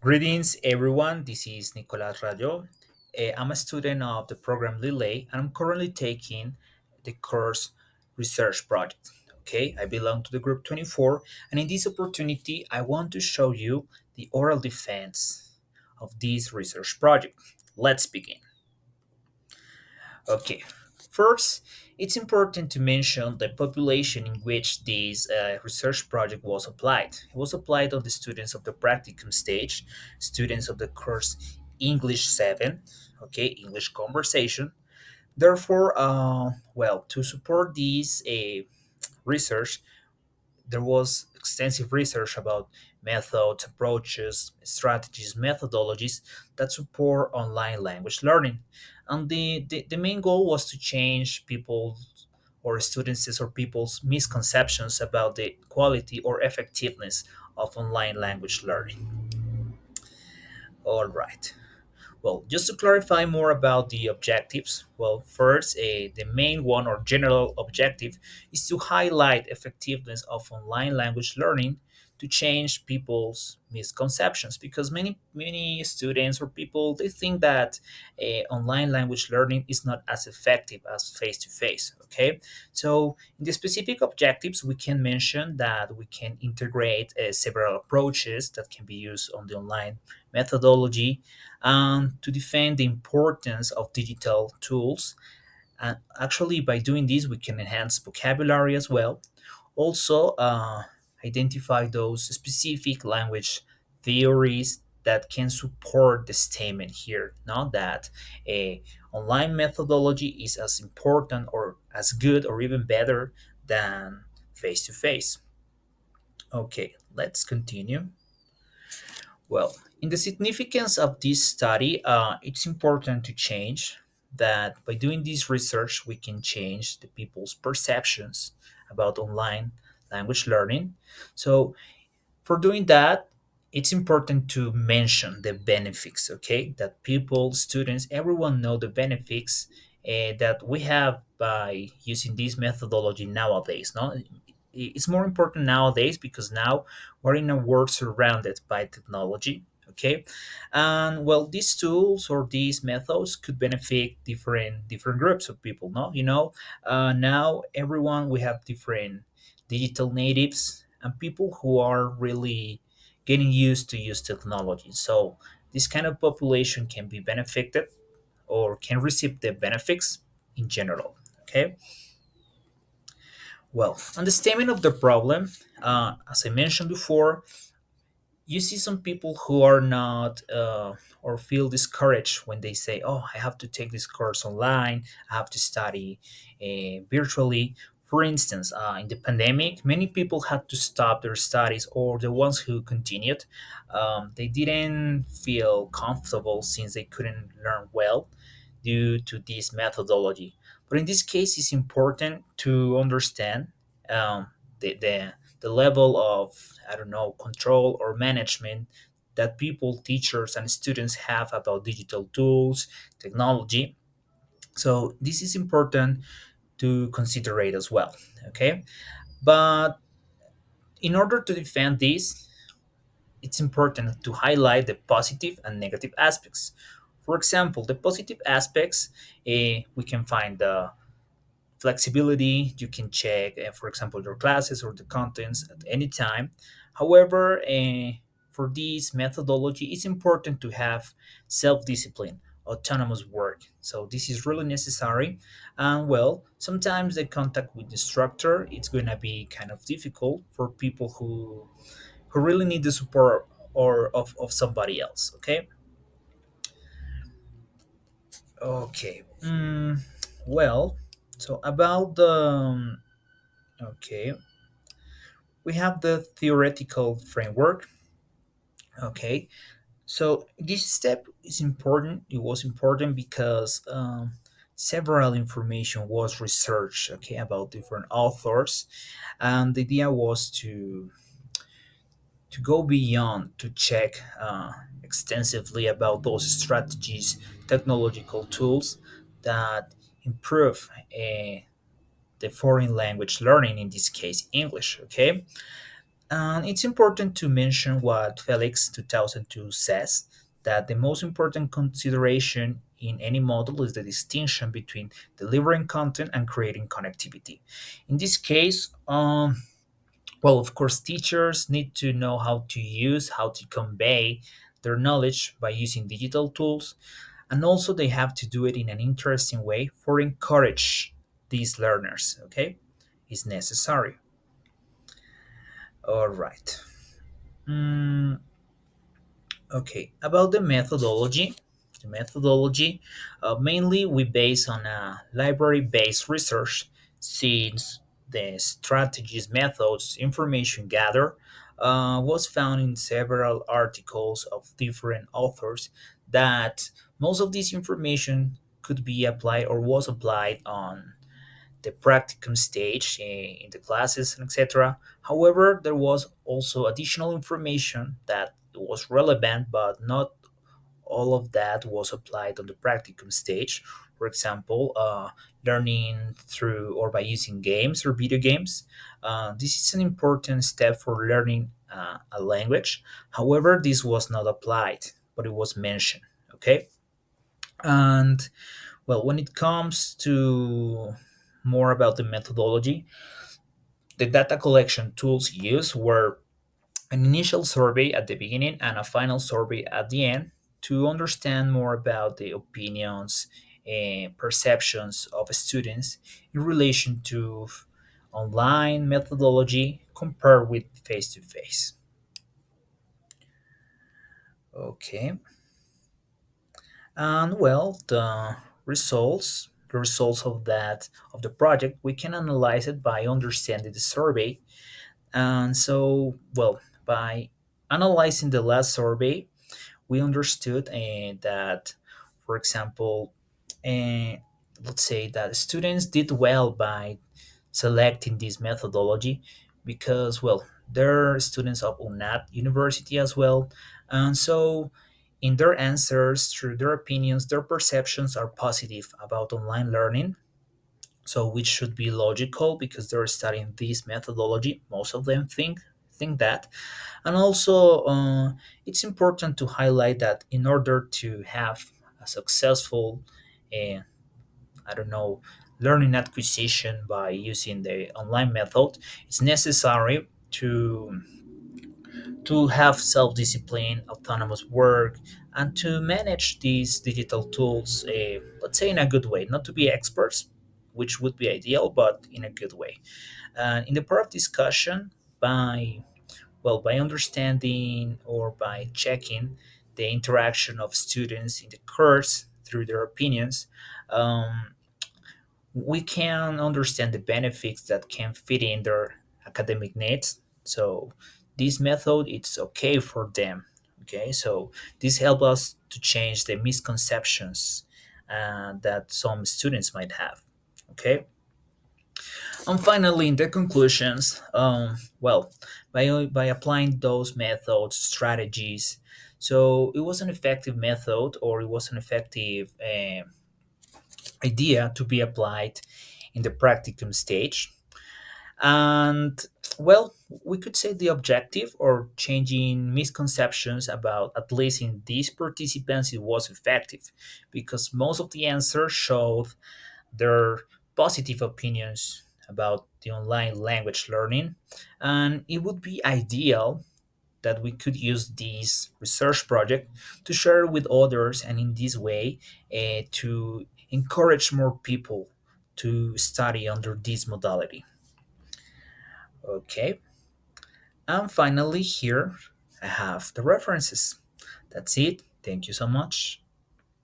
Greetings, everyone. This is Nicolas Rayo. I'm a student of the program Lillet, and I'm currently taking the course Research Project. Okay, I belong to the group 24, and in this opportunity, I want to show you the oral defense of this research project. Let's begin. Okay, first, it's important to mention the population in which this research project was applied. It was applied on the students of the practicum stage, students of the course English 7, okay, English conversation. Therefore, to support this research, there was extensive research about methods, approaches, strategies, methodologies that support online language learning. And the main goal was to change people's or students' or people's misconceptions about the quality or effectiveness of online language learning. All right. Well, just to clarify more about the objectives, well, first, the main one or general objective is to highlight effectiveness of online language learning to change people's misconceptions because many students or people they think that online language learning is not as effective as face to face. Okay, so in the specific objectives, we can mention that we can integrate several approaches that can be used on the online methodology to defend the importance of digital tools. And actually, by doing this, we can enhance vocabulary as well. Also, identify those specific language theories that can support the statement here. Not that a online methodology is as important or as good or even better than face to face. Okay, let's continue. Well, in the significance of this study, it's important to change that by doing this research, we can change the people's perceptions about online language learning. So, for doing that, it's important to mention the benefits, okay? That people, students, everyone know the benefits that we have by using this methodology nowadays, no? It's more important nowadays because now we're in a world surrounded by technology, okay? And well, these tools or these methods could benefit different groups of people, no? Now everyone, we have different digital natives and people who are really getting used to use technology. So this kind of population can be benefited or can receive the benefits in general. Okay. Well, on the statement of the problem, as I mentioned before, you see some people who are not or feel discouraged when they say, "Oh, I have to take this course online. I have to study virtually." For instance, in the pandemic, many people had to stop their studies, or the ones who continued, they didn't feel comfortable since they couldn't learn well due to this methodology. But in this case, it's important to understand um, the level of, I don't know, control or management that people, teachers, and students have about digital tools, technology. So this is important to consider it as well. Okay, but in order to defend this, it's important to highlight the positive and negative aspects. For example, the positive aspects, we can find the flexibility. You can check, for example, your classes or the contents at any time. However, for this methodology, it's important to have self-discipline, autonomous work. So this is really necessary. And well, sometimes the contact with the instructor it's going to be kind of difficult for people who really need the support or of somebody else. Okay. Okay. Well, so about the okay, we have the theoretical framework. Okay, so this step is important. It was important because several information was researched, okay, about different authors, and the idea was to go beyond to check extensively about those strategies, technological tools that improve the foreign language learning, in this case English. Okay, And it's important to mention what Felix 2002 says, that the most important consideration in any model is the distinction between delivering content and creating connectivity. In this case, well, of course, teachers need to know how to use, how to convey their knowledge by using digital tools, and also they have to do it in an interesting way for encourage these learners. Okay, is necessary. All right. Mm, okay, about the methodology, mainly we base on a library-based research, since the strategies, methods, information gather was found in several articles of different authors, that most of this information could be applied or was applied on the practicum stage in the classes, etc. However, there was also additional information that was relevant, but not all of that was applied on the practicum stage. For example, learning through or by using games or video games. This is an important step for learning a language. However, this was not applied, but it was mentioned. Okay, and well, when it comes to more about the methodology, the data collection tools used were an initial survey at the beginning and a final survey at the end to understand more about the opinions and perceptions of students in relation to online methodology compared with face to face. Okay. And well, the results of the project, we can analyze it by understanding the survey. And so, well, by analyzing the last survey, we understood that, for example, uh, let's say that students did well by selecting this methodology because, well, they're students of UNAT University as well. And so, in their answers, through their opinions, their perceptions are positive about online learning. So, which should be logical because they're studying this methodology. Most of them think that. And also, it's important to highlight that in order to have a successful, uh, I don't know, learning acquisition by using the online method, it's necessary to have self-discipline, autonomous work, and to manage these digital tools, let's say in a good way, not to be experts, which would be ideal, but in a good way. And in the part of discussion, by by understanding or by checking the interaction of students in the course through their opinions, um, we can understand the benefits that can fit in their academic needs. So this method, it's okay for them. Okay, so this helps us to change the misconceptions that some students might have. Okay, and finally, in the conclusions, by applying those methods, strategies, so it was an effective method or it was an effective idea to be applied in the practicum stage. And well, we could say the objective or changing misconceptions about, at least in these participants, it was effective because most of the answers showed their positive opinions about the online language learning. And it would be ideal that we could use this research project to share with others, and in this way, to encourage more people to study under this modality. Okay, and finally, here I have the references. That's it. Thank you so much.